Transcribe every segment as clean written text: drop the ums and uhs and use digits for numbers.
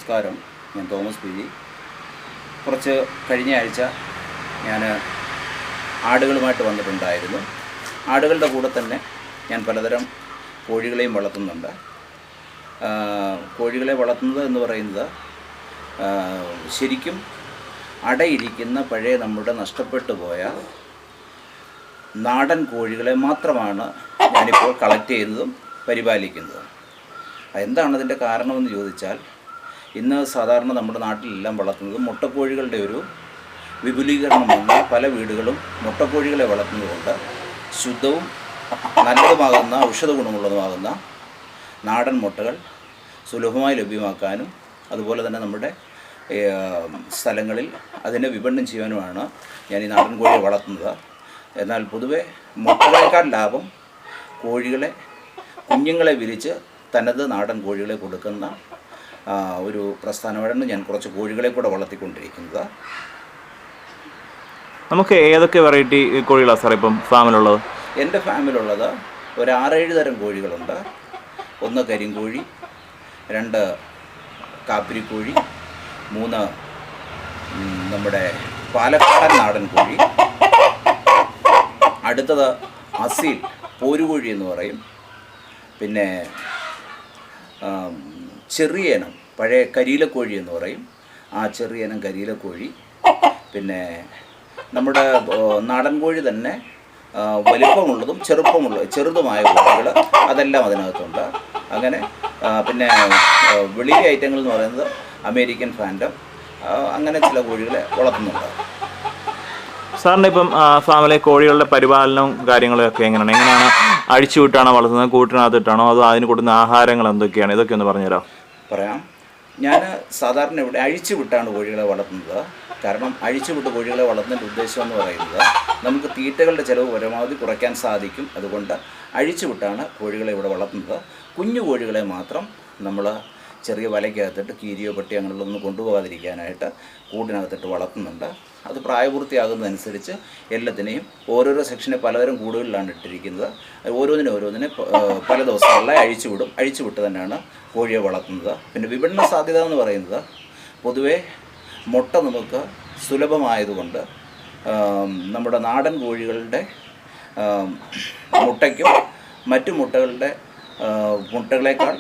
നമസ്കാരം. ഞാൻ Thomas P G. കുറച്ച് കഴിഞ്ഞ ആഴ്ച ഞാൻ ആടുകളുമായിട്ട് വന്നിട്ടുണ്ടായിരുന്നു. ആടുകളുടെ കൂടെ തന്നെ ഞാൻ പലതരം കോഴികളെയും വളർത്തുന്നുണ്ട്. കോഴികളെ വളർത്തുന്നത് എന്ന് പറയുന്നത് ശരിക്കും അടയിരിക്കുന്ന പഴയ നമ്മുടെ നഷ്ടപ്പെട്ടു പോയ നാടൻ കോഴികളെ മാത്രമാണ് ഞാനിപ്പോൾ കളക്ട് ചെയ്യുന്നതും പരിപാലിക്കുന്നതും. എന്താണ് അതിൻ്റെ കാരണമെന്ന് ചോദിച്ചാൽ, ഇന്ന് സാധാരണ നമ്മുടെ നാട്ടിലെല്ലാം വളർത്തുന്നത് മുട്ടക്കോഴികളുടെ ഒരു വിപുലീകരണം വന്ന പല വീടുകളും മുട്ടക്കോഴികളെ വളർത്തുന്നതുകൊണ്ട് ശുദ്ധവും നല്ലതുമാകുന്ന ഔഷധ ഗുണമുള്ളതുമാകുന്ന നാടൻ മുട്ടകൾ സുലഭമായി ലഭ്യമാക്കാനും അതുപോലെ തന്നെ നമ്മുടെ സ്ഥലങ്ങളിൽ അതിനെ വിപണനം ചെയ്യാനുമാണ് ഞാൻ ഈ നാടൻ കോഴിയെ വളർത്തുന്നത്. എന്നാൽ പൊതുവെ മുട്ടകളേക്കാൾ ലാഭം കുഞ്ഞുങ്ങളെ വിരിച്ച് തനത് നാടൻ കോഴികളെ കൊടുക്കുന്ന ഒരു പ്രസ്ഥാനമാണ് ഞാൻ കുറച്ച് കോഴികളെ കൂടെ വളർത്തിക്കൊണ്ടിരിക്കുന്നത്. നമുക്ക് ഏതൊക്കെ വെറൈറ്റി കോഴികളാണ് സാർ ഇപ്പം ഫാമിലുള്ളത്? എൻ്റെ ഫാമിലുള്ളത് ഒരു 6-7 തരം കോഴികളുണ്ട്. 1 കരിങ്കോഴി, 2 കാപ്പിരിക്കോഴി, 3 നമ്മുടെ പാലക്കാടൻ നാടൻ കോഴി, അടുത്തത് അസീൽ പോരുകോഴി എന്ന് പറയും, പിന്നെ ചെറിയ ഇനം പഴയ കരിയിലക്കോഴി എന്ന് പറയും, ആ ചെറിയ ഇനം കരിയിലക്കോഴി, പിന്നെ നമ്മുടെ നാടൻ കോഴി തന്നെ വലിപ്പമുള്ളതും ചെറുതുമായ കോഴികൾ, അതെല്ലാം അതിനകത്തുണ്ട്. അങ്ങനെ പിന്നെ വെളിയിലെ ഐറ്റങ്ങൾ എന്ന് പറയുന്നത് അമേരിക്കൻ ഫാൻറ്റം, അങ്ങനെ ചില കോഴികളെ വളർത്തുന്നുണ്ട്. സാറിൻ്റെ ഇപ്പം ഫാമിലെ കോഴികളുടെ പരിപാലനവും കാര്യങ്ങളൊക്കെ എങ്ങനെയാണ് അഴിച്ചുവിട്ടാണോ വളർത്തുന്നത്, കൂട്ടിനകത്തിട്ടാണോ, അതോ അതിന് കൊടുക്കുന്ന ആഹാരങ്ങൾ എന്തൊക്കെയാണ്? ഇതൊക്കെ ഒന്ന് പറഞ്ഞുതരാം. പറയാം. ഞാൻ സാധാരണ ഇവിടെ അഴിച്ചുവിട്ടാണ് കോഴികളെ വളർത്തുന്നത്. കാരണം അഴിച്ചുവിട്ട് കോഴികളെ വളർത്തുന്നതിൻ്റെ ഉദ്ദേശം എന്ന് പറയുന്നത് നമുക്ക് തീറ്റകളുടെ ചിലവ് പരമാവധി കുറയ്ക്കാൻ സാധിക്കും. അതുകൊണ്ട് അഴിച്ചുവിട്ടാണ് കോഴികളെ ഇവിടെ വളർത്തുന്നത്. കുഞ്ഞു കോഴികളെ മാത്രം നമ്മൾ ചെറിയ വലയ്ക്കകത്തിട്ട് കീരിയോ പട്ടിയോ അങ്ങനെയുള്ളതൊന്നും കൊണ്ടുപോകാതിരിക്കാനായിട്ട് കൂടിനകത്തിട്ട് വളർത്തുന്നുണ്ട്. അത് പ്രായപൂർത്തിയാകുന്നതനുസരിച്ച് എല്ലാത്തിനെയും ഓരോരോ സെക്ഷനെ പലതരം കൂടുകളിലാണ് ഇട്ടിരിക്കുന്നത്. ഓരോന്നിനെ പല ദിവസങ്ങളിലായി അഴിച്ചുവിട്ട് തന്നെയാണ് കോഴിയെ വളർത്തുന്നത്. പിന്നെ വിപണന സാധ്യത എന്ന് പറയുന്നത് പൊതുവേ മുട്ട നമുക്ക് സുലഭമായതുകൊണ്ട് നമ്മുടെ നാടൻ കോഴികളുടെ മുട്ടയ്ക്കും മറ്റു മുട്ടകളേക്കാൾ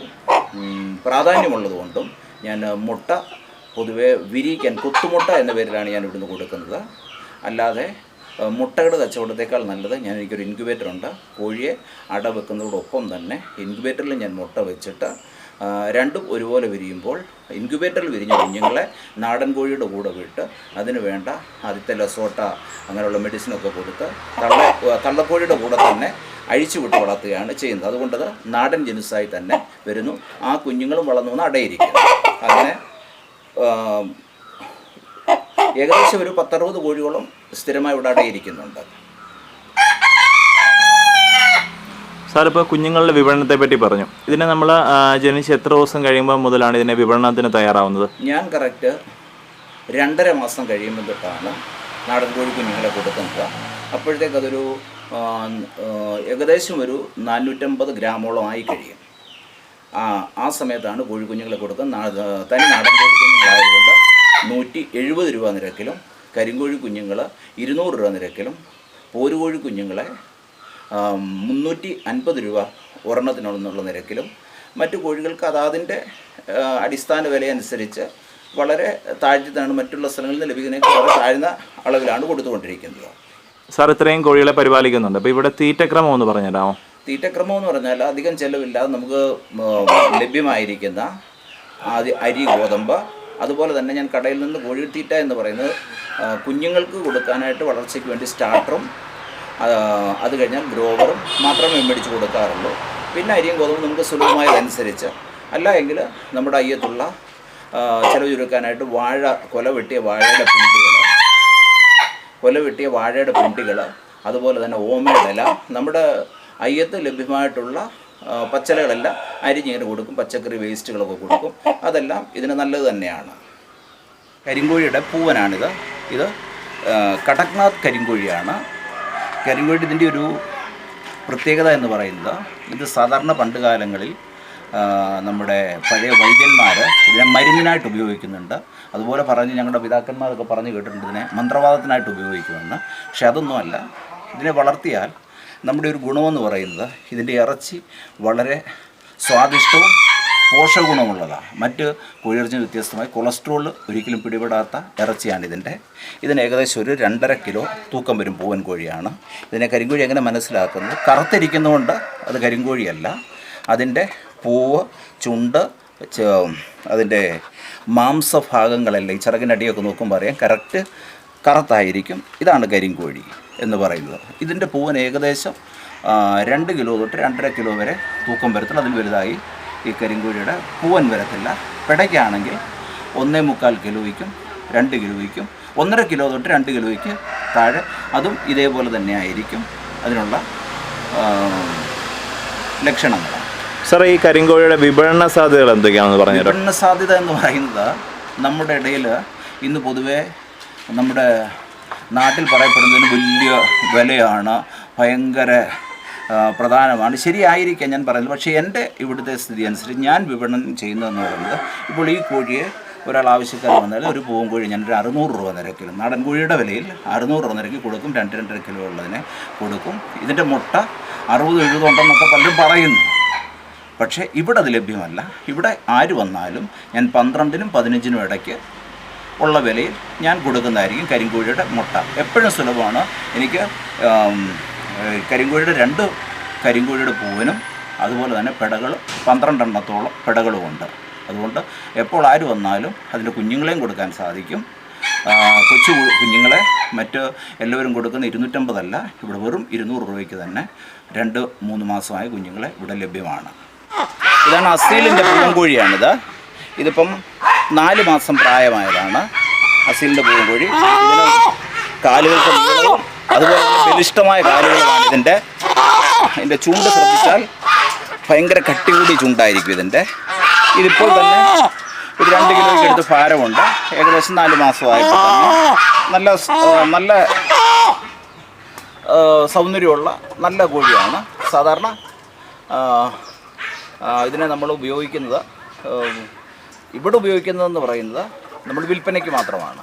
പ്രാധാന്യമുള്ളതുകൊണ്ടും ഞാൻ മുട്ട പൊതുവെ വിരിയിക്കാൻ കുത്തുമുട്ട എന്ന പേരിലാണ് ഞാൻ ഇവിടുന്ന് കൊടുക്കുന്നത്. അല്ലാതെ മുട്ടയുടെ കച്ചവടത്തേക്കാൾ നല്ലത് എനിക്കൊരു ഇൻക്യുബേറ്ററുണ്ട്. കോഴിയെ അട വെക്കുന്നതോടൊപ്പം തന്നെ ഇൻക്യുബേറ്ററിൽ ഞാൻ മുട്ട വെച്ചിട്ട് രണ്ടും ഒരുപോലെ വിരിയുമ്പോൾ ഇൻക്യുബേറ്ററിൽ വിരിഞ്ഞ കുഞ്ഞുങ്ങളെ നാടൻ കോഴിയുടെ കൂടെ വിട്ട് അതിന് വേണ്ട ആദ്യത്തെ ലസോട്ട അങ്ങനെയുള്ള മെഡിസിനൊക്കെ കൊടുത്ത് തള്ളക്കോഴിയുടെ കൂടെ തന്നെ അഴിച്ചുവിട്ട് വളർത്തുകയാണ് ചെയ്യുന്നത്. അതുകൊണ്ടത് നാടൻ ജനുസായി തന്നെ വരുന്നു. ആ കുഞ്ഞുങ്ങളും വളർന്നു വന്ന് അടയിരിക്കുന്നു. അങ്ങനെ ഏകദേശം ഒരു 10-60 കോഴികളും സ്ഥിരമായി ഇവിടെ അടയിരിക്കുന്നുണ്ട്. സാർ ഇപ്പോൾ കുഞ്ഞുങ്ങളുടെ വിപണനത്തെ പറ്റി പറഞ്ഞു. ഇതിനെ നമ്മൾ ജനിച്ച് എത്ര ദിവസം കഴിയുമ്പോൾ മുതലാണ് ഇതിനെ വിപണനത്തിന് തയ്യാറാവുന്നത്? ഞാൻ കറക്റ്റ് 2.5 മാസം കഴിയുമ്പോൾ തൊട്ടാണ് നാടൻ കോഴി കുഞ്ഞുങ്ങളെ കൊടുക്കുന്നത്. അപ്പോഴത്തേക്ക് അതൊരു ഏകദേശം ഒരു 450 ഗ്രാമോളം ആയി കഴിയും. ആ സമയത്താണ് കോഴിക്കുഞ്ഞുങ്ങളെ കൊടുക്കുന്നത്. തനി നാടൻ കോഴി കുഞ്ഞുങ്ങളായതുകൊണ്ട് 170 രൂപ നിരക്കിലും, കരിങ്കോഴി കുഞ്ഞുങ്ങൾ 200 രൂപ നിരക്കിലും, പോരുകോഴി കുഞ്ഞുങ്ങളെ 350 രൂപ ഒരെണ്ണത്തിനുള്ള നിരക്കിലും, മറ്റു കോഴികൾക്ക് അതിൻ്റെ അടിസ്ഥാന വിലയനുസരിച്ച് വളരെ താഴ്ത്തിയാണ് മറ്റുള്ള സ്ഥലങ്ങളിൽ നിന്ന് ലഭിക്കുന്നതിനേക്കാൾ വളരെ താഴ്ന്ന അളവിലാണ് കൊടുത്തുകൊണ്ടിരിക്കുന്നത്. സാർ ഇത്രയും കോഴികളെ പരിപാലിക്കുന്നുണ്ട്. അപ്പോൾ ഇവിടെ തീറ്റക്രമം ഒന്ന് പറഞ്ഞുതരാമോ? തീറ്റക്രമം എന്ന് പറഞ്ഞാൽ അധികം ചിലവില്ലാതെ നമുക്ക് ലഭ്യമായിരിക്കുന്ന അരി, ഗോതമ്പ്, അതുപോലെ തന്നെ ഞാൻ കടയിൽ നിന്ന് കോഴിത്തീറ്റ എന്ന് പറയുന്നത് കുഞ്ഞുങ്ങൾക്ക് കൊടുക്കാനായിട്ട് വളർച്ചയ്ക്ക് വേണ്ടി സ്റ്റാർട്ടറും അത് കഴിഞ്ഞാൽ ഗ്രോവറും മാത്രമേ മേടിച്ച് കൊടുക്കാറുള്ളൂ. പിന്നെ അരിയും ഗോതമ്പും നമുക്ക് സുലഭമായതനുസരിച്ച്, അല്ല എങ്കിൽ നമ്മുടെ അയ്യത്തുള്ള ചിലവ് ചുരുക്കാനായിട്ട് കൊല വെട്ടിയ വാഴയുടെ പിണ്ടികൾ, അതുപോലെ തന്നെ ഓമയുടെ ഇല, നമ്മുടെ അയ്യത്ത് ലഭ്യമായിട്ടുള്ള പച്ചിലകളെല്ലാം അരിഞ്ഞിങ്ങനെ കൊടുക്കും. പച്ചക്കറി വേസ്റ്റുകളൊക്കെ കൊടുക്കും. അതെല്ലാം ഇതിന് നല്ലത് തന്നെയാണ്. കരിങ്കോഴിയുടെ പൂവനാണിത്. ഇത് കടക്നാഥ് കരിങ്കോഴിയാണ്. കരിങ്കോഴി ഇതിൻ്റെ ഒരു പ്രത്യേകത എന്ന് പറയുന്നത്, ഇത് സാധാരണ പണ്ട് കാലങ്ങളിൽ നമ്മുടെ പഴയ വൈദ്യന്മാർ ഇതിനെ മരുന്നിനായിട്ട് ഉപയോഗിക്കുന്നുണ്ട്. അതുപോലെ പറഞ്ഞ് ഞങ്ങളുടെ പിതാക്കന്മാരൊക്കെ പറഞ്ഞു കേട്ടിട്ടുണ്ട് ഇതിനെ മന്ത്രവാദത്തിനായിട്ട് ഉപയോഗിക്കുമെന്ന്. പക്ഷെ അതൊന്നുമല്ല. ഇതിനെ വളർത്തിയാൽ നമ്മുടെ ഒരു ഗുണമെന്ന് പറയുന്നത് ഇതിൻ്റെ ഇറച്ചി വളരെ സ്വാദിഷ്ടവും പോഷകഗുണമുള്ളതാണ്. മറ്റ് കോഴിയിറച്ചി വ്യത്യസ്തമായി കൊളസ്ട്രോൾ ഒരിക്കലും പിടിപെടാത്ത ഇറച്ചിയാണ് ഇതിന് ഏകദേശം ഒരു 2.5 കിലോ തൂക്കം വരും. പൂവൻ കോഴിയാണ്. ഇതിനെ കരിങ്കോഴി എങ്ങനെ മനസ്സിലാക്കുന്നത്? കറുത്തിരിക്കുന്നതുകൊണ്ട് അത് കരിങ്കോഴിയല്ല. അതിൻ്റെ പൂവ്, ചുണ്ട്, അതിൻ്റെ മാംസഭാഗങ്ങളെല്ലാം ഈ ചിറകിനടിയൊക്കെ നോക്കുമ്പോൾ അറിയാം കറക്റ്റ് കറുത്തായിരിക്കും. ഇതാണ് കരിങ്കോഴി എന്ന് പറയുന്നത്. ഇതിൻ്റെ പൂവൻ ഏകദേശം 2 കിലോ തൊട്ട് 2.5 കിലോ വരെ തൂക്കം വരത്തുള്ളൂ. അതിൽ വലുതായി ഈ കരിങ്കോഴിയുടെ പൂവൻ വരത്തില്ല. പിടയ്ക്കാണെങ്കിൽ 1.25 കിലോയ്ക്കും 2 കിലോയ്ക്കും 1.5 കിലോ തൊട്ട് 2 കിലോയ്ക്ക് താഴെ അതും ഇതേപോലെ തന്നെ ആയിരിക്കും അതിനുള്ള ലക്ഷണങ്ങൾ. സാർ, ഈ കരിങ്കോഴിയുടെ വിപണന സാധ്യതകൾ എന്തൊക്കെയാണെന്ന് പറഞ്ഞു. വിപണന സാധ്യത എന്ന് പറയുന്നത് നമ്മുടെ ഇടയിൽ ഇന്ന് പൊതുവേ നമ്മുടെ നാട്ടിൽ പറയപ്പെടുന്നതിന് വലിയ വിലയാണ്, ഭയങ്കര പ്രധാനമാണ്. ശരിയായിരിക്കാം ഞാൻ പറയുന്നത്. പക്ഷേ എൻ്റെ ഇവിടുത്തെ സ്ഥിതി അനുസരിച്ച് ഞാൻ വിപണനം ചെയ്യുന്നതെന്ന് പറയുന്നത് ഇപ്പോൾ ഈ കോഴിയെ ഒരാൾ ആവശ്യക്കാർ വന്നാൽ ഒരു പൂവൻ കോഴി ഞാനൊരു 600 രൂപ നിരക്കിൽ നാടൻ കോഴിയുടെ വിലയിൽ 600 രൂപ നിരക്കിൽ കൊടുക്കും. 2-2.5 കിലോ ഉള്ളതിനെ കൊടുക്കും. ഇതിൻ്റെ മുട്ട 60-70 ഉണ്ടെന്നൊക്കെ പലരും പറയുന്നു. പക്ഷേ ഇവിടെ അത് ലഭ്യമല്ല. ഇവിടെ ആര് വന്നാലും ഞാൻ 12-നും 15-നും ഇടയ്ക്ക് ഉള്ള വിലയിൽ ഞാൻ കൊടുക്കുന്നതായിരിക്കും. കരിങ്കോഴിയുടെ മുട്ട എപ്പോഴും സുലഭമാണ്. എനിക്ക് കരിങ്കോഴിയുടെ 2 കരിങ്കോഴിയുടെ പൂവിനും അതുപോലെ തന്നെ പെടകൾ 12 എണ്ണത്തോളം പെടകളുമുണ്ട്. അതുകൊണ്ട് എപ്പോൾ ആര് വന്നാലും അതിൻ്റെ കുഞ്ഞുങ്ങളെയും കൊടുക്കാൻ സാധിക്കും. കൊച്ചു കുഞ്ഞുങ്ങളെ മറ്റ് എല്ലാവരും കൊടുക്കുന്ന 250 അല്ല, ഇവിടെ വെറും 200 രൂപയ്ക്ക് തന്നെ 2-3 മാസമായ കുഞ്ഞുങ്ങളെ ഇവിടെ ലഭ്യമാണ്. ഇതാണ് അസീലിൻ്റെ പൂവൻ കോഴിയാണിത്. ഇതിപ്പം 4 മാസം പ്രായമായതാണ് അസീലിൻ്റെ പൂവൻ കോഴി. ഇതിന് കാലുകൾക്ക് നീളവും അതുപോലെ തന്നെ ബലിഷ്ഠമായ കാലുകളാണ് ഇതിൻ്റെ ചുണ്ട് ശ്രദ്ധിച്ചാൽ ഭയങ്കര കട്ടി കൂടി ചുണ്ടായിരിക്കും ഇതിപ്പോൾ തന്നെ ഒരു 2 കിലോയ്ക്ക് അടുത്ത് ഭാരമുണ്ട്. ഏകദേശം 4 മാസമായപ്പോൾ തന്നെ നല്ല സൗന്ദര്യമുള്ള നല്ല കോഴിയാണ്. സാധാരണ ഇതിനെ നമ്മൾ ഉപയോഗിക്കുന്നത് ഇവിടെ ഉപയോഗിക്കുന്നതെന്ന് പറയുന്നത് നമ്മൾ വിൽപ്പനയ്ക്ക് മാത്രമാണ്.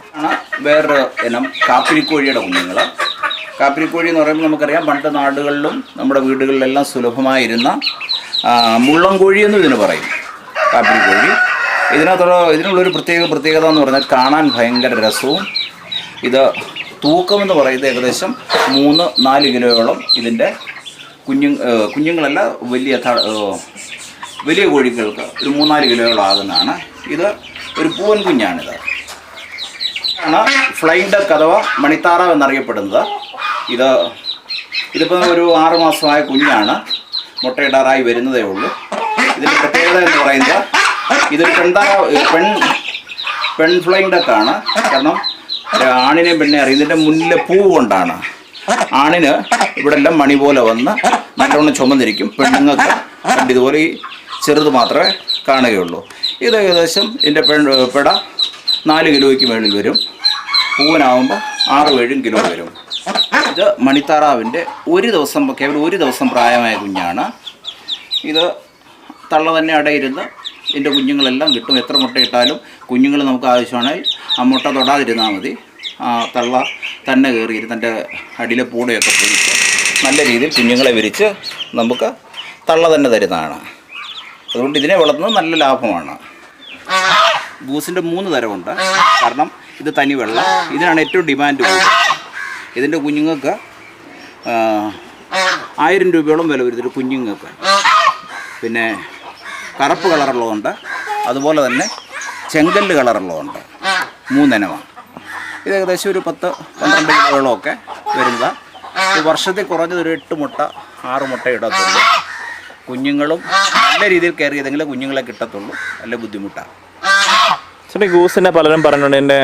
വേറൊരു ഇനം കാപ്പിരിക്കോഴിയുടെ കുഞ്ഞുങ്ങൾ. കാപ്പിരിക്കോഴി എന്ന് പറയുമ്പോൾ നമുക്കറിയാം പണ്ട് നാടുകളിലും നമ്മുടെ വീടുകളിലെല്ലാം സുലഭമായിരുന്ന മുള്ളം കോഴിയെന്നും ഇതിന് പറയും. കാപ്പിരിക്കോഴി ഇതിനുള്ളൊരു പ്രത്യേകത എന്ന് പറഞ്ഞാൽ കാണാൻ ഭയങ്കര രസവും. ഇത് തൂക്കമെന്ന് പറയുന്നത് ഏകദേശം 3-4 കിലോയോളം ഇതിൻ്റെ കുഞ്ഞുങ്ങളല്ല വലിയ കോഴികൾക്ക് ഒരു 3-4 കിലോയോളം ആകുന്നതാണ്. ഇത് ഒരു പൂവൻ കുഞ്ഞാണിത്. ആണ് ഫ്ലൈങ് ഡക്ക് അഥവാ മണിത്താറാവ് എന്നറിയപ്പെടുന്നത്. ഇതിപ്പോൾ ഒരു 6 മാസമായ കുഞ്ഞാണ്. മുട്ടയിടാറായി വരുന്നതേ ഉള്ളൂ. ഇതിൻ്റെ പ്രത്യേകത എന്ന് പറയുന്നത് ഇതൊരു പെൺ ഫ്ലൈങ് ഡക്കാണ്. കാരണം ആണിനെയും പെണ്ണെ അറിയും. ഇതിൻ്റെ മുന്നിലെ പൂവ് കൊണ്ടാണ്. ആണിന് ഇവിടെ എല്ലാം മണി പോലെ വന്ന് നല്ലോണം ചുമന്നിരിക്കും. പെണ്ണുങ്ങൾക്ക് ഇതുപോലെ ഈ ചെറുത് മാത്രമേ കാണുകയുള്ളൂ. ഇത് ഏകദേശം ഇതിൻ്റെ പെട 4 കിലോയ്ക്ക് മേളിൽ വരും. പൂവനാവുമ്പോൾ 6-7 കിലോ വരും. ഇത് മണിത്താറാവിൻ്റെ കേവലം ഒരു ദിവസം പ്രായമായ കുഞ്ഞാണ്. ഇത് തള്ള തന്നെ അടയിരുന്ന് ഇതിൻ്റെ കുഞ്ഞുങ്ങളെല്ലാം കിട്ടും. എത്ര മുട്ടയിട്ടാലും കുഞ്ഞുങ്ങൾ നമുക്ക് ആവശ്യമാണെങ്കിൽ ആ മുട്ട തൊടാതിരുന്നാൽ മതി. തള്ള തന്നെ കയറി തൻ്റെ അടിയിലെ പൂടയൊക്കെ പൊഴിച്ച് നല്ല രീതിയിൽ കുഞ്ഞുങ്ങളെ വിരിച്ച് നമുക്ക് തള്ള തന്നെ തരുന്നതാണ്. അതുകൊണ്ട് ഇതിനെ വളർത്തുന്നത് നല്ല ലാഭമാണ്. ഗൂസിൻ്റെ 3 തരമുണ്ട്. കാരണം ഇത് തനി വെള്ളം, ഇതിനാണ് ഏറ്റവും ഡിമാൻഡ് കൂടുതൽ. ഇതിൻ്റെ കുഞ്ഞുങ്ങൾക്ക് 1000 രൂപയോളം വില വരും ഇതിൻ്റെ കുഞ്ഞുങ്ങൾക്ക്. പിന്നെ കറുപ്പ് കളറുള്ളതുണ്ട്, അതുപോലെ തന്നെ ചെങ്കല്ല് കളറുള്ളതുണ്ട്. 3 ഇനമാണ്. ഇത് ഏകദേശം ഒരു 10-12 കിലോകളൊക്കെ വരുന്നതാണ്. വർഷത്തിൽ കുറഞ്ഞത് ഒരു 8 മുട്ട 6 മുട്ട ഇടത്തുള്ളൂ. കുഞ്ഞുങ്ങളും നല്ല രീതിയിൽ കെയർ ചെയ്തെങ്കിലേ കുഞ്ഞുങ്ങളെ കിട്ടത്തുള്ളൂ. നല്ല ബുദ്ധിമുട്ടാണ്. ചേട്ടാ, ഗൂസിനെ പലരും പറഞ്ഞിട്ടുണ്ട് എൻ്റെ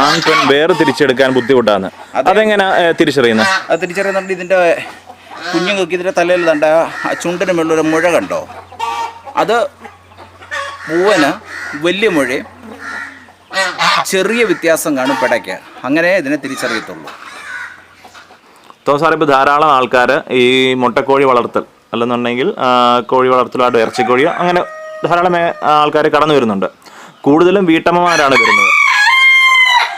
ആൺ പെൺ വേറെ തിരിച്ചെടുക്കാൻ ബുദ്ധിമുട്ടാണ്. അതെങ്ങനെ തിരിച്ചറിയുന്നത്? അത് തിരിച്ചറിയുന്നുണ്ട്. ഇതിൻ്റെ കുഞ്ഞുങ്ങൾക്ക് ഇതിൻ്റെ തലയിൽ തണ്ട ചുണ്ടിന് മുകളിലൊരു മുഴ കണ്ടോ? അത് പൂവന് വലിയ മുഴയും ചെറിയ വ്യത്യാസം കാണും പെടയ്ക്ക്. അങ്ങനെ ഇതിനെ തിരിച്ചറിയത്തുള്ളൂ. സാർ, ഇപ്പോൾ ധാരാളം ആൾക്കാർ ഈ മുട്ടക്കോഴി വളർത്തൽ അല്ലെന്നുണ്ടെങ്കിൽ കോഴി വളർത്തലായിട്ട് ഇറച്ചിക്കോഴിയോ അങ്ങനെ ധാരാളം ആൾക്കാർ കടന്നു വരുന്നുണ്ട്. കൂടുതലും വീട്ടമ്മമാരാണ് വരുന്നത്.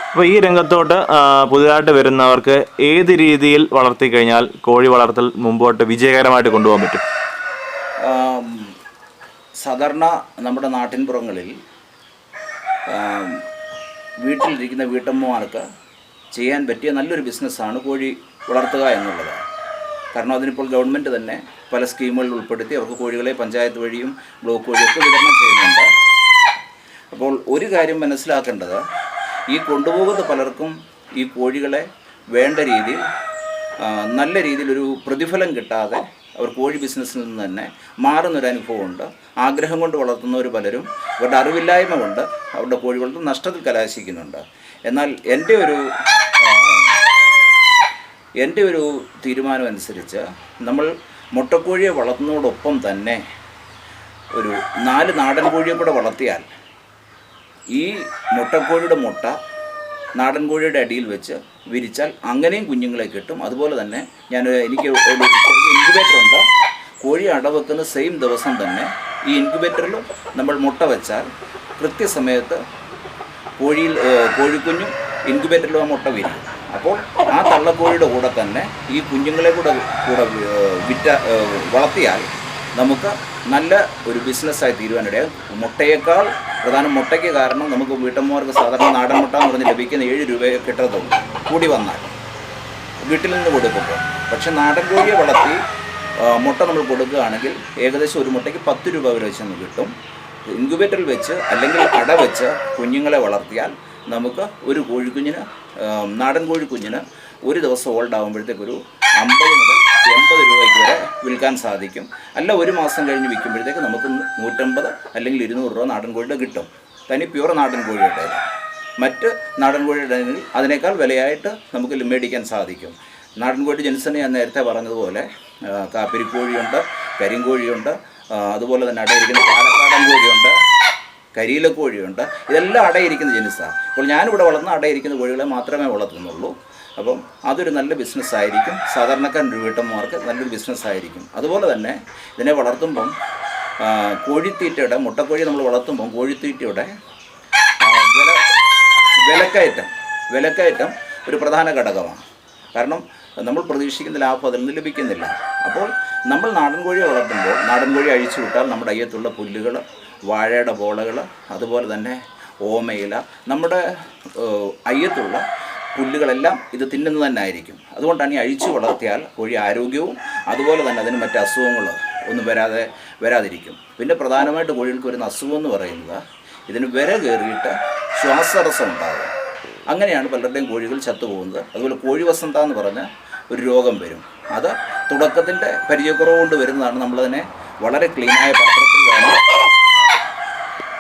അപ്പോൾ ഈ രംഗത്തോട്ട് പുതിയതായിട്ട് വരുന്നവർക്ക് ഏത് രീതിയിൽ വളർത്തി കഴിഞ്ഞാൽ കോഴി വളർത്തൽ മുമ്പോട്ട് വിജയകരമായിട്ട് കൊണ്ടുപോകാൻ പറ്റും? സാധാരണ നമ്മുടെ നാട്ടിൻപുറങ്ങളിൽ വീട്ടിലിരിക്കുന്ന വീട്ടമ്മമാർക്ക് ചെയ്യാൻ പറ്റിയ നല്ലൊരു ബിസിനസ്സാണ് കോഴി വളർത്തുക എന്നുള്ളത്. കാരണം അതിനിപ്പോൾ ഗവൺമെൻറ് തന്നെ പല സ്കീമുകളിൽ ഉൾപ്പെടുത്തി അവർക്ക് കോഴികളെ പഞ്ചായത്ത് വഴിയും ബ്ലോക്ക് വഴിയൊക്കെ വിതരണം ചെയ്യുന്നുണ്ട്. അപ്പോൾ ഒരു കാര്യം മനസ്സിലാക്കേണ്ടത്, ഈ കൊണ്ടുപോകുന്ന പലർക്കും ഈ കോഴികളെ വേണ്ട രീതിയിൽ നല്ല രീതിയിലൊരു പ്രതിഫലം കിട്ടാതെ അവർ കോഴി ബിസിനസ്സിൽ നിന്ന് തന്നെ മാറുന്നൊരു അനുഭവമുണ്ട്. ആഗ്രഹം കൊണ്ട് വളർത്തുന്നവർ പലരും അവരുടെ അറിവില്ലായ്മ കൊണ്ട് അവരുടെ കോഴികളുടെ നഷ്ടത്തിൽ കലാശിക്കുന്നുണ്ട്. എന്നാൽ എൻ്റെ ഒരു തീരുമാനം അനുസരിച്ച് നമ്മൾ മുട്ടക്കോഴിയെ വളർത്തുന്നതോടൊപ്പം തന്നെ ഒരു 4 നാടൻ കോഴിയെ കൂടെ വളർത്തിയാൽ ഈ മുട്ടക്കോഴിയുടെ മുട്ട നാടൻ കോഴിയുടെ അടിയിൽ വെച്ച് വിരിച്ചാൽ അങ്ങനെയും കുഞ്ഞുങ്ങളെ കിട്ടും. അതുപോലെ തന്നെ എനിക്ക് ഒരു ഇൻക്യുബേറ്റർ ഉണ്ട്. കോഴി അടവെക്കുന്ന സെയിം ദിവസം തന്നെ ഈ ഇൻക്യുബേറ്ററിലും നമ്മൾ മുട്ട വെച്ചാൽ കൃത്യസമയത്ത് കോഴിക്കുഞ്ഞും ഇൻക്യുബേറ്ററിലും ആ മുട്ട വിരിയും. അപ്പോൾ ആ തള്ളക്കോഴിയുടെ കൂടെ തന്നെ ഈ കുഞ്ഞുങ്ങളെ കൂടെ വളർത്തിയാൽ നമുക്ക് നല്ല ഒരു ബിസിനസ്സായി തീരുവാനിടയാകും. മുട്ടയേക്കാൾ പ്രധാനം മുട്ടയ്ക്ക് കാരണം നമുക്ക് വീട്ടമ്മമാർക്ക് സാധാരണ നാടൻ മുട്ട എന്ന് പറഞ്ഞ് ലഭിക്കുന്ന 7 രൂപയെ കിട്ടത്തുള്ളൂ കൂടി വന്നാൽ വീട്ടിൽ നിന്ന് കൊടുക്കുമ്പോൾ. പക്ഷെ നാടൻ കോഴിയെ വളർത്തി മുട്ട നമ്മൾ കൊടുക്കുകയാണെങ്കിൽ ഏകദേശം ഒരു മുട്ടയ്ക്ക് 10 രൂപ വരെ വെച്ച് നമുക്ക് കിട്ടും. ഇൻക്യുബേറ്ററിൽ വെച്ച് അല്ലെങ്കിൽ അട വെച്ച് കുഞ്ഞുങ്ങളെ വളർത്തിയാൽ നമുക്ക് ഒരു കോഴിക്കുഞ്ഞിന് നാടൻ കോഴിക്കുഞ്ഞിന് ഒരു ദിവസം ഓൾഡ് ആകുമ്പോഴത്തേക്കൊരു 50 മുതൽ 80 രൂപയ്ക്ക് വരെ വിൽക്കാൻ സാധിക്കും. അല്ല ഒരു മാസം കഴിഞ്ഞ് വിൽക്കുമ്പോഴത്തേക്ക് നമുക്ക് 150 അല്ലെങ്കിൽ 200 രൂപ നാടൻ കോഴിയുടെ കിട്ടും. തനി പ്യൂർ നാടൻ കോഴിയുടെ. മറ്റ് നാടൻ കോഴിയുടെ അതിനേക്കാൾ വിലയായിട്ട് നമുക്ക് മേടിക്കാൻ സാധിക്കും. നാടൻ കോഴി ജനിസനെ ഞാൻ നേരത്തെ പറഞ്ഞതുപോലെ കാപ്പിരിക്കോഴിയുണ്ട്, കരിങ്കോഴിയുണ്ട്, അതുപോലെ തന്നെ അടയിരിക്കുന്ന പാലക്കാടൻ കോഴിയുണ്ട്, കരിയിലക്കോഴിയുണ്ട്. ഇതെല്ലാം അടയിരിക്കുന്ന ജനിസാണ്. അപ്പോൾ ഞാനിവിടെ വളർന്ന അടയിരിക്കുന്ന കോഴികളെ മാത്രമേ വളർത്തുന്നുള്ളൂ. അപ്പം അതൊരു നല്ല ബിസിനസ്സായിരിക്കും. സാധാരണക്കാരൻ്റെ വീട്ടമ്മമാർക്ക് നല്ലൊരു ബിസിനസ്സായിരിക്കും. അതുപോലെ തന്നെ ഇതിനെ വളർത്തുമ്പം കോഴിത്തീറ്റയുടെ മുട്ടക്കോഴി നമ്മൾ വളർത്തുമ്പം കോഴിത്തീറ്റയുടെ വിലക്കയറ്റം ഒരു പ്രധാന ഘടകമാണ്. കാരണം നമ്മൾ പ്രതീക്ഷിക്കുന്ന ലാഭം അതിൽ നിന്ന് ലഭിക്കുന്നില്ല. അപ്പോൾ നമ്മൾ നാടൻ കോഴിയെ വളർത്തുമ്പോൾ നാടൻ കോഴി അഴിച്ചു വിട്ടാൽ നമ്മുടെ അയ്യത്തുള്ള പുല്ലുകൾ, വാഴയുടെ പോളകൾ, അതുപോലെ തന്നെ ഓമയില, നമ്മുടെ അയ്യത്തുള്ള പുല്ലുകളെല്ലാം ഇത് തിന്നുന്നത് തന്നെ ആയിരിക്കും. അതുകൊണ്ടാണ് ഈ അഴിച്ചു വളർത്തിയാൽ കോഴി ആരോഗ്യവും അതുപോലെ തന്നെ അതിന് മറ്റ് അസുഖങ്ങൾ ഒന്നും വരാതിരിക്കും. പിന്നെ പ്രധാനമായിട്ട് കോഴികൾക്ക് വരുന്ന അസുഖം എന്ന് പറയുന്നത് ഇതിന് വിര കയറിയിട്ട് ശ്വാസതടസ്സം ഉണ്ടാകും. അങ്ങനെയാണ് പലരുടെയും കോഴികൾ ചത്തുപോകുന്നത്. അതുപോലെ കോഴി വസന്ത എന്ന് പറഞ്ഞ ഒരു രോഗം വരും. അത് തുടക്കത്തിൻ്റെ പരിചയക്കുറവ് കൊണ്ട് വരുന്നതാണ്. നമ്മളതിനെ വളരെ ക്ലീനായ പാത്രത്തിൽ വേണം,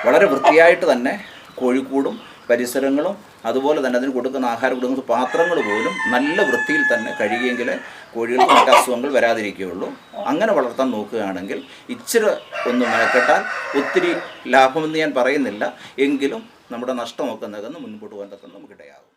വളരെ വൃത്തിയായിട്ട് തന്നെ കോഴിക്കൂടും പരിസരങ്ങളും അതുപോലെ തന്നെ അതിന് കൊടുക്കുന്ന ആഹാരം കൊടുക്കുന്ന പാത്രങ്ങൾ പോലും നല്ല വൃത്തിയിൽ തന്നെ കഴുകിയെങ്കിൽ കോഴികൾക്ക് മറ്റ് അസുഖങ്ങൾ വരാതിരിക്കുകയുള്ളൂ. അങ്ങനെ വളർത്താൻ നോക്കുകയാണെങ്കിൽ ഇച്ചിരി ഒന്ന് മെനക്കെട്ടാൽ ഒത്തിരി ലാഭമെന്ന് ഞാൻ പറയുന്നില്ല, എങ്കിലും നമ്മുടെ നഷ്ടമൊക്കെ നികന്ന് മുൻപോട്ട് പോകാൻ തക്ക നമുക്കിടയാകും.